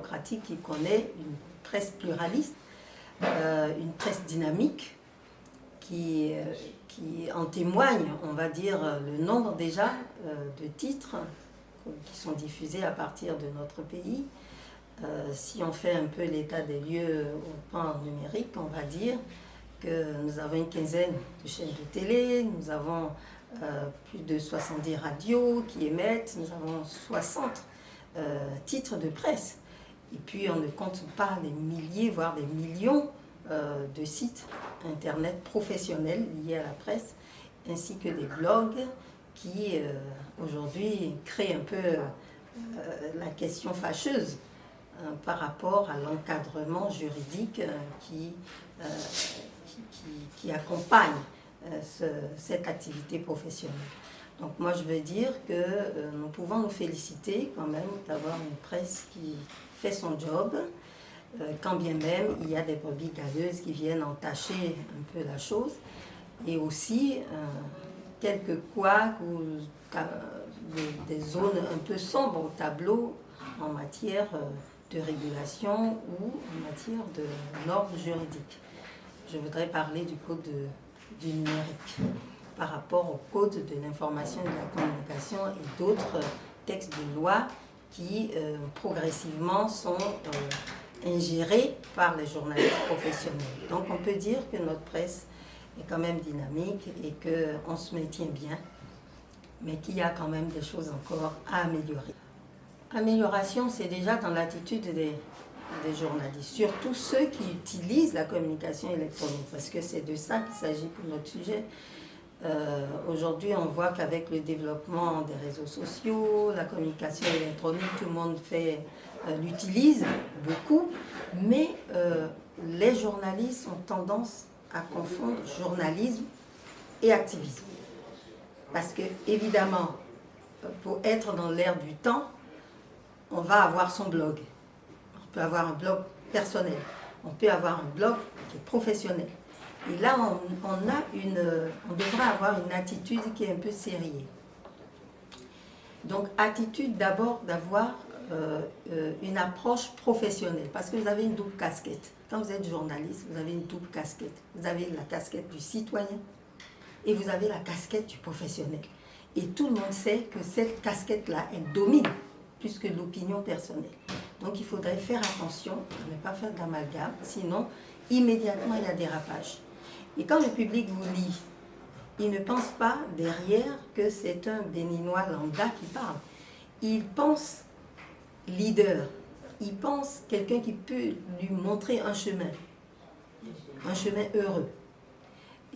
démocratique qui connaît une presse pluraliste, une presse dynamique qui en témoigne, on va dire, le nombre déjà de titres qui sont diffusés à partir de notre pays. Si on fait un peu l'état des lieux au plan numérique, on va dire que nous avons une quinzaine de chaînes de télé, nous avons plus de 70 radios qui émettent, nous avons 60 titres de presse. Et puis on ne compte pas les milliers, voire des millions de sites internet professionnels liés à la presse, ainsi que des blogs qui aujourd'hui créent un peu la question fâcheuse par rapport à l'encadrement juridique qui accompagne cette activité professionnelle. Donc moi je veux dire que nous pouvons nous féliciter quand même d'avoir une presse qui fait son job, quand bien même il y a des brebis galeuses qui viennent entacher un peu la chose, et aussi quelques couacs ou des zones un peu sombres au tableau en matière de régulation ou en matière de normes juridiques. Je voudrais parler du code du numérique par rapport au code de l'information et de la communication et d'autres textes de loi qui progressivement sont ingérés par les journalistes professionnels. Donc on peut dire que notre presse est quand même dynamique et qu'on se maintient bien, mais qu'il y a quand même des choses encore à améliorer. Amélioration, c'est déjà dans l'attitude des journalistes, surtout ceux qui utilisent la communication électronique, parce que c'est de ça qu'il s'agit pour notre sujet. Aujourd'hui, on voit qu'avec le développement des réseaux sociaux, la communication électronique, tout le monde l'utilise beaucoup, mais les journalistes ont tendance à confondre journalisme et activisme. Parce que, évidemment, pour être dans l'ère du temps, on va avoir son blog. On peut avoir un blog personnel. On peut avoir un blog qui est professionnel. Et là, on devrait avoir une attitude qui est un peu sérieuse. Donc, attitude d'abord d'avoir une approche professionnelle, parce que vous avez une double casquette. Quand vous êtes journaliste, vous avez une double casquette. Vous avez la casquette du citoyen et vous avez la casquette du professionnel. Et tout le monde sait que cette casquette-là, elle domine plus que l'opinion personnelle. Donc, il faudrait faire attention à ne pas faire d'amalgame, sinon, immédiatement, il y a dérapage. Et quand le public vous lit, il ne pense pas derrière que c'est un béninois lambda qui parle. Il pense leader. Il pense quelqu'un qui peut lui montrer un chemin heureux.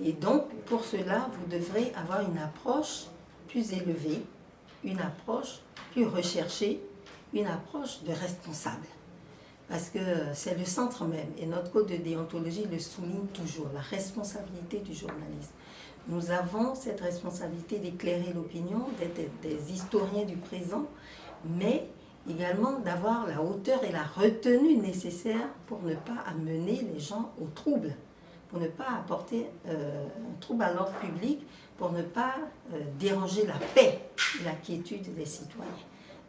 Et donc, pour cela, vous devrez avoir une approche plus élevée, une approche plus recherchée, une approche de responsable. Parce que c'est le centre même, et notre code de déontologie le souligne toujours, la responsabilité du journaliste. Nous avons cette responsabilité d'éclairer l'opinion, d'être des historiens du présent, mais également d'avoir la hauteur et la retenue nécessaires pour ne pas amener les gens au trouble, pour ne pas apporter un trouble à l'ordre public, pour ne pas déranger la paix et la quiétude des citoyens.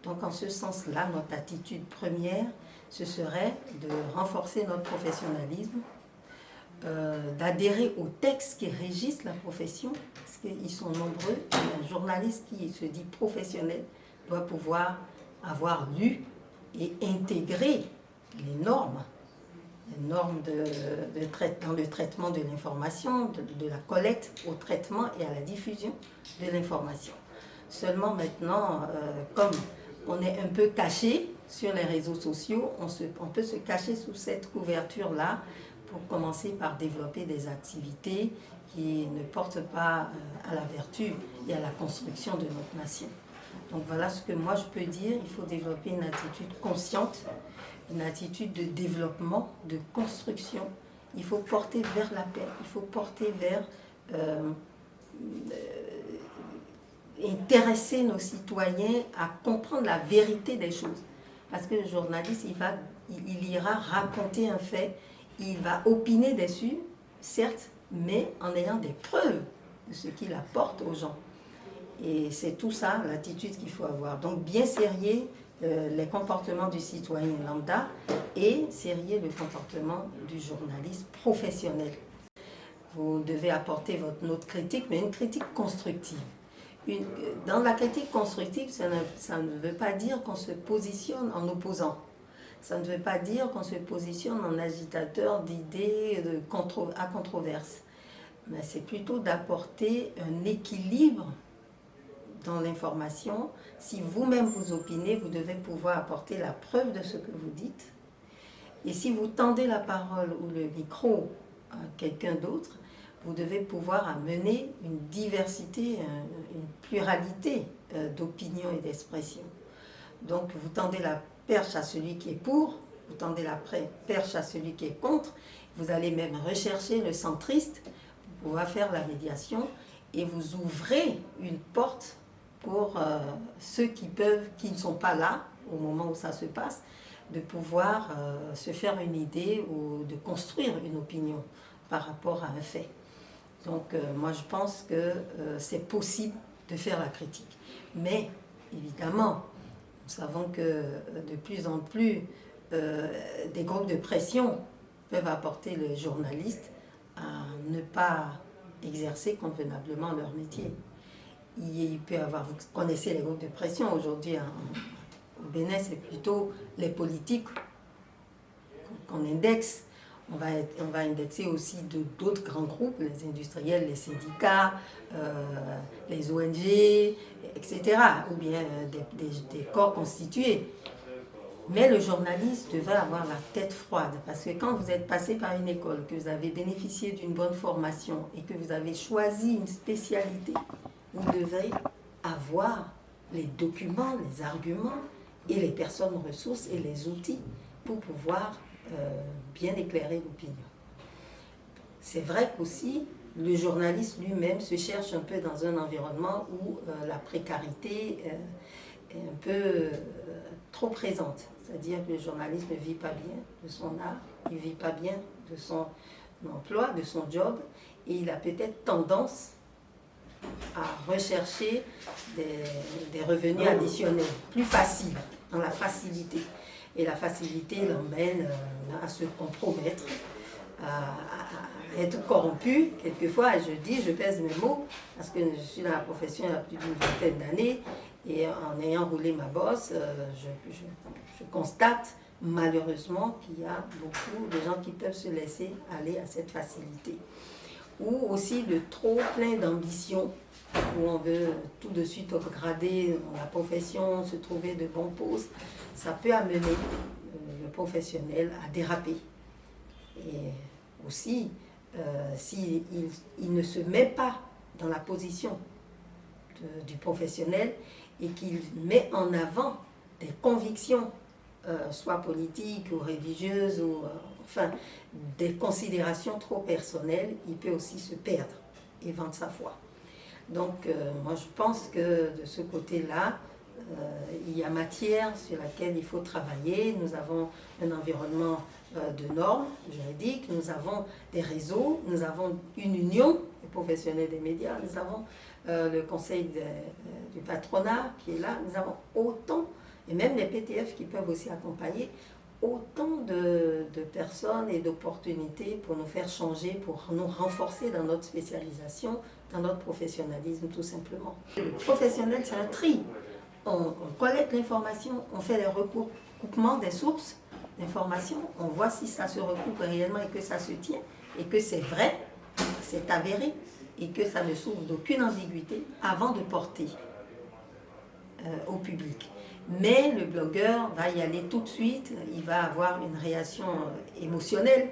Donc en ce sens-là, notre attitude première, ce serait de renforcer notre professionnalisme, d'adhérer aux textes qui régissent la profession, parce qu'ils sont nombreux. Un journaliste qui se dit professionnel doit pouvoir avoir lu et intégré les normes dans le traitement de l'information, de la collecte au traitement et à la diffusion de l'information. Seulement maintenant, comme on est un peu caché sur les réseaux sociaux, on peut se cacher sous cette couverture-là pour commencer par développer des activités qui ne portent pas à la vertu et à la construction de notre nation. Donc voilà ce que moi je peux dire. Il faut développer une attitude consciente, une attitude de développement, de construction. Il faut porter vers la paix, il faut porter vers intéresser nos citoyens à comprendre la vérité des choses. Parce que le journaliste, il ira raconter un fait, il va opiner dessus, certes, mais en ayant des preuves de ce qu'il apporte aux gens. Et c'est tout ça, l'attitude qu'il faut avoir. Donc bien sérieux, les comportements du citoyen lambda et sérier le comportement du journaliste professionnel. Vous devez apporter votre note critique, mais une critique constructive. Dans la critique constructive, ça ne veut pas dire qu'on se positionne en opposant. Ça ne veut pas dire qu'on se positionne en agitateur d'idées à controverse. Mais c'est plutôt d'apporter un équilibre dans l'information. Si vous-même vous opinez, vous devez pouvoir apporter la preuve de ce que vous dites. Et si vous tendez la parole ou le micro à quelqu'un d'autre, vous devez pouvoir amener une diversité, une pluralité d'opinions et d'expressions. Donc vous tendez la perche à celui qui est pour, vous tendez la perche à celui qui est contre, vous allez même rechercher le centriste pour pouvoir faire la médiation et vous ouvrez une porte pour ceux qui ne sont pas là au moment où ça se passe, de pouvoir se faire une idée ou de construire une opinion par rapport à un fait. Donc moi je pense que c'est possible de faire la critique. Mais évidemment, nous savons que de plus en plus des groupes de pression peuvent apporter les journalistes à ne pas exercer convenablement leur métier. Il peut y avoir, vous connaissez les groupes de pression aujourd'hui au Bénin, c'est plutôt les politiques qu'on indexe. On va indexer aussi d'autres grands groupes, les industriels, les syndicats, les ONG, etc. Ou bien des corps constitués. Mais le journaliste devrait avoir la tête froide, parce que quand vous êtes passé par une école, que vous avez bénéficié d'une bonne formation et que vous avez choisi une spécialité, vous devez avoir les documents, les arguments et les personnes ressources et les outils pour pouvoir bien éclairer l'opinion. C'est vrai qu'aussi, le journaliste lui-même se cherche un peu dans un environnement où la précarité est un peu trop présente. C'est-à-dire que le journaliste ne vit pas bien de son art, il ne vit pas bien de son emploi, de son job, et il a peut-être tendance à rechercher des revenus additionnels, plus faciles, dans la facilité. Et la facilité l'emmène à se compromettre, à être corrompu. Quelquefois, je pèse mes mots, parce que je suis dans la profession il y a plus d'une vingtaine d'années, et en ayant roulé ma bosse, je constate malheureusement qu'il y a beaucoup de gens qui peuvent se laisser aller à cette facilité. Ou aussi le trop plein d'ambition, où on veut tout de suite upgrader dans la profession, se trouver de bons postes. Ça peut amener le professionnel à déraper. Et aussi, s'il ne se met pas dans la position du professionnel et qu'il met en avant des convictions, soit politiques ou religieuses, ou enfin des considérations trop personnelles, il peut aussi se perdre et vendre sa foi. Donc moi je pense que de ce côté-là, il y a matière sur laquelle il faut travailler. Nous avons un environnement de normes juridiques, nous avons des réseaux, nous avons une union des professionnels des médias, nous avons le conseil du patronat qui est là, nous avons autant, et même les PTF qui peuvent aussi accompagner, autant de personnes et d'opportunités pour nous faire changer, pour nous renforcer dans notre spécialisation, dans notre professionnalisme tout simplement. Le professionnel, c'est un tri. On collecte l'information, on fait les recoupements des sources d'information, on voit si ça se recoupe réellement et que ça se tient, et que c'est vrai, c'est avéré, et que ça ne souffre d'aucune ambiguïté avant de porter au public. Mais le blogueur va y aller tout de suite, il va avoir une réaction émotionnelle,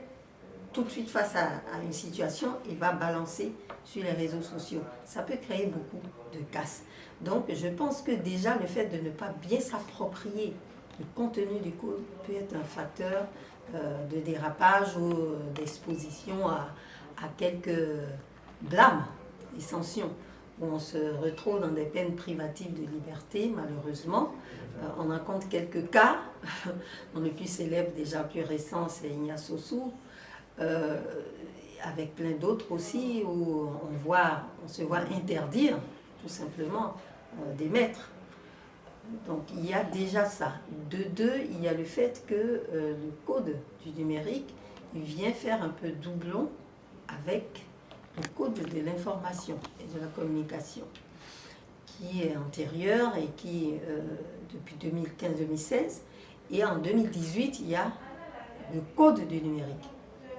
tout de suite face à une situation, il va balancer sur les réseaux sociaux. Ça peut créer beaucoup de casse. Donc je pense que déjà le fait de ne pas bien s'approprier le contenu du code peut être un facteur de dérapage ou d'exposition à quelques blâmes et sanctions, où on se retrouve dans des peines privatives de liberté, malheureusement. On en compte quelques cas, dont le plus célèbre, déjà plus récent, c'est Ignace Sossou, avec plein d'autres aussi, où on se voit interdire, tout simplement, d'émettre. Donc il y a déjà ça. De deux, il y a le fait que le code du numérique il vient faire un peu doublon avec le code de l'information et de la communication, qui est antérieur et qui, depuis 2015-2016, et en 2018, il y a le code du numérique.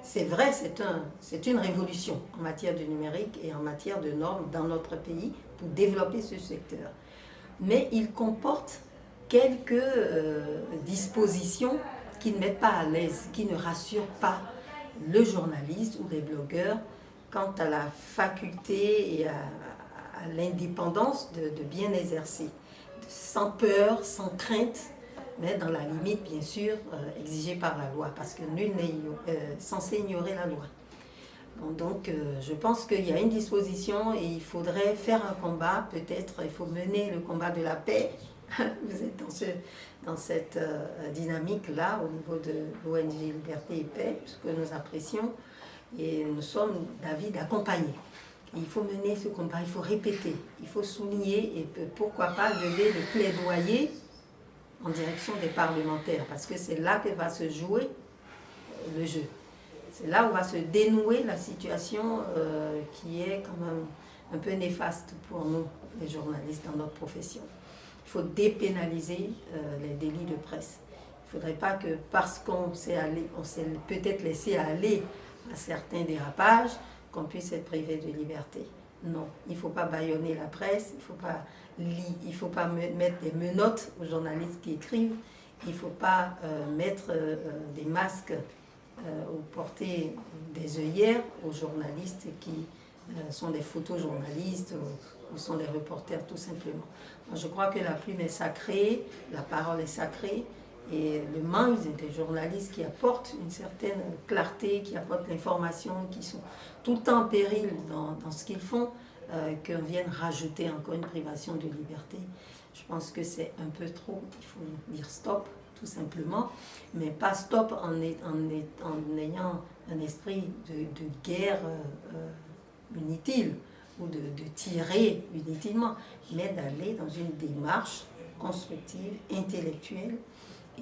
C'est vrai, c'est une révolution en matière de numérique et en matière de normes dans notre pays pour développer ce secteur. Mais il comporte quelques dispositions qui ne mettent pas à l'aise, qui ne rassurent pas le journaliste ou les blogueurs quant à la faculté et à l'indépendance de bien exercer, sans peur, sans crainte, mais dans la limite, bien sûr, exigée par la loi, parce que nul n'est censé ignorer la loi. Donc, je pense qu'il y a une disposition et il faudrait faire un combat, peut-être, il faut mener le combat de la paix. Vous êtes dans cette dynamique-là au niveau de l'ONG Liberté et Paix, ce que nous apprécions, et nous sommes d'avis d'accompagner. Il faut mener ce combat, il faut répéter, il faut souligner et pourquoi pas lever le plaidoyer en direction des parlementaires, parce que c'est là que va se jouer le jeu. C'est là où va se dénouer la situation qui est quand même un peu néfaste pour nous, les journalistes, dans notre profession. Il faut dépénaliser les délits de presse. Il ne faudrait pas que parce qu'on s'est peut-être laissé aller à certains dérapages, qu'on puisse être privé de liberté. Non, il ne faut pas bâillonner la presse, il ne faut pas mettre des menottes aux journalistes qui écrivent, il ne faut pas mettre des masques ou porter des œillères aux journalistes qui sont des photojournalistes ou sont des reporters tout simplement. Moi, je crois que la plume est sacrée, la parole est sacrée, et le manque des journalistes qui apportent une certaine clarté, qui apportent l'information, qui sont tout le temps en péril dans ce qu'ils font, qu'on vienne rajouter encore une privation de liberté. Je pense que c'est un peu trop, il faut dire stop, tout simplement, mais pas stop en ayant un esprit de guerre inutile ou de tirer inutilement, mais d'aller dans une démarche constructive, intellectuelle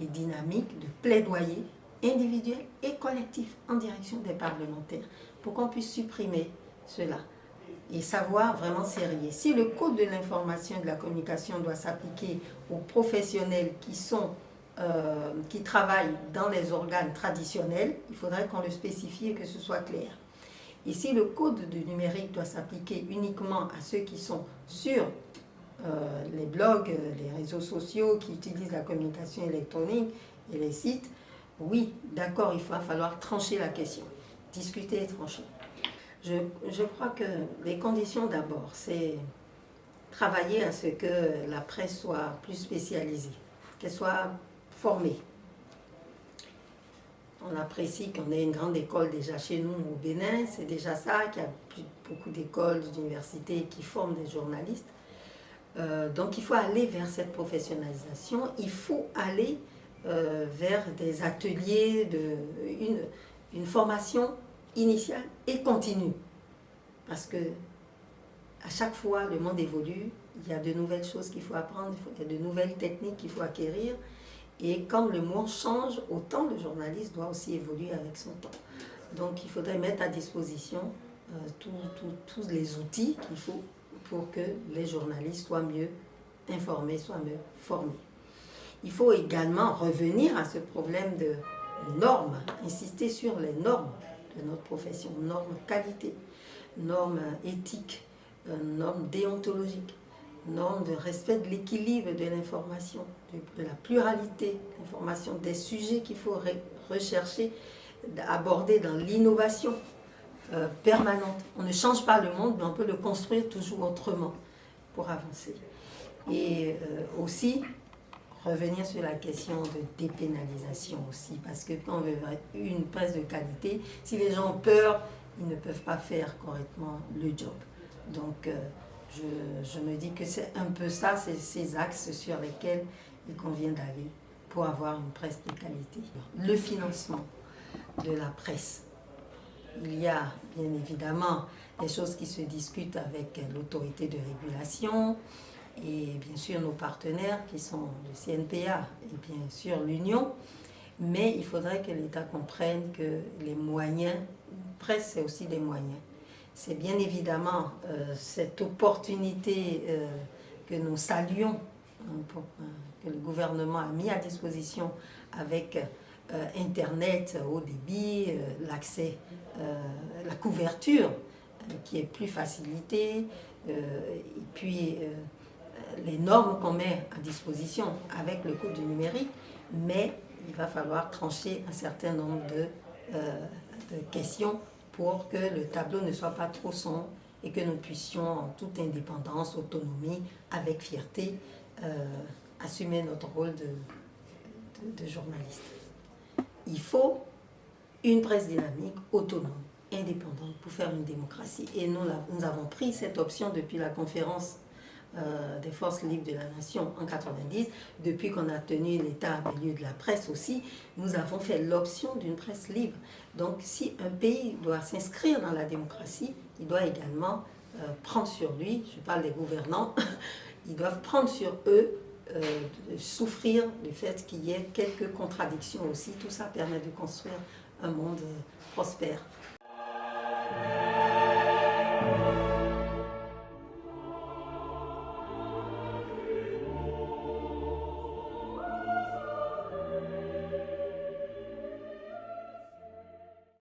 et dynamique de plaidoyer individuel et collectif en direction des parlementaires pour qu'on puisse supprimer cela et savoir vraiment sérieux. Si le code de l'information et de la communication doit s'appliquer aux professionnels qui travaillent dans les organes traditionnels, il faudrait qu'on le spécifie et que ce soit clair. Et si le code du numérique doit s'appliquer uniquement à ceux qui sont sur les blogs, les réseaux sociaux, qui utilisent la communication électronique et les sites, oui, d'accord, il va falloir trancher la question, discuter et trancher. Je crois que les conditions d'abord, c'est travailler à ce que la presse soit plus spécialisée, qu'elle soit formée. On apprécie qu'on ait une grande école déjà chez nous au Bénin, c'est déjà ça, qu'il y a beaucoup d'écoles, d'universités qui forment des journalistes. Donc il faut aller vers cette professionnalisation, il faut aller vers des ateliers, une formation initiale et continue. Parce que à chaque fois, le monde évolue, il y a de nouvelles choses qu'il faut apprendre, il y a de nouvelles techniques qu'il faut acquérir. Et quand le monde change, autant le journaliste doit aussi évoluer avec son temps. Donc il faudrait mettre à disposition tous les outils qu'il faut pour que les journalistes soient mieux informés, soient mieux formés. Il faut également revenir à ce problème de normes, insister sur les normes de notre profession, normes qualité, normes éthiques, normes déontologiques, normes de respect de l'équilibre de l'information, de la pluralité de l'information, des sujets qu'il faut rechercher, aborder dans l'innovation permanente. On ne change pas le monde, mais on peut le construire toujours autrement pour avancer. Et aussi, revenir sur la question de dépénalisation aussi, parce que quand on veut une presse de qualité, si les gens ont peur, ils ne peuvent pas faire correctement le job. Donc, je me dis que c'est un peu ça, c'est ces axes sur lesquels il convient d'aller pour avoir une presse de qualité. Le financement de la presse. Il y a bien évidemment des choses qui se discutent avec l'autorité de régulation. et bien sûr nos partenaires qui sont le CNPA et bien sûr l'Union. Mais il faudrait que l'État comprenne que les moyens, presse c'est aussi des moyens. C'est bien évidemment cette opportunité que nous saluons, que le gouvernement a mis à disposition avec Internet, haut débit, l'accès, la couverture qui est plus facilitée, et puis les normes qu'on met à disposition avec le code du numérique, mais il va falloir trancher un certain nombre de questions pour que le tableau ne soit pas trop sombre et que nous puissions en toute indépendance, autonomie, avec fierté, assumer notre rôle de journaliste. Il faut une presse dynamique, autonome, indépendante pour faire une démocratie. Et nous avons pris cette option depuis la conférence des forces libres de la nation en 90, depuis qu'on a tenu l'état des lieux de la presse aussi, nous avons fait l'option d'une presse libre. Donc si un pays doit s'inscrire dans la démocratie, il doit également prendre sur lui, je parle des gouvernants, ils doivent prendre sur eux de souffrir du fait qu'il y ait quelques contradictions aussi. Tout ça permet de construire un monde prospère.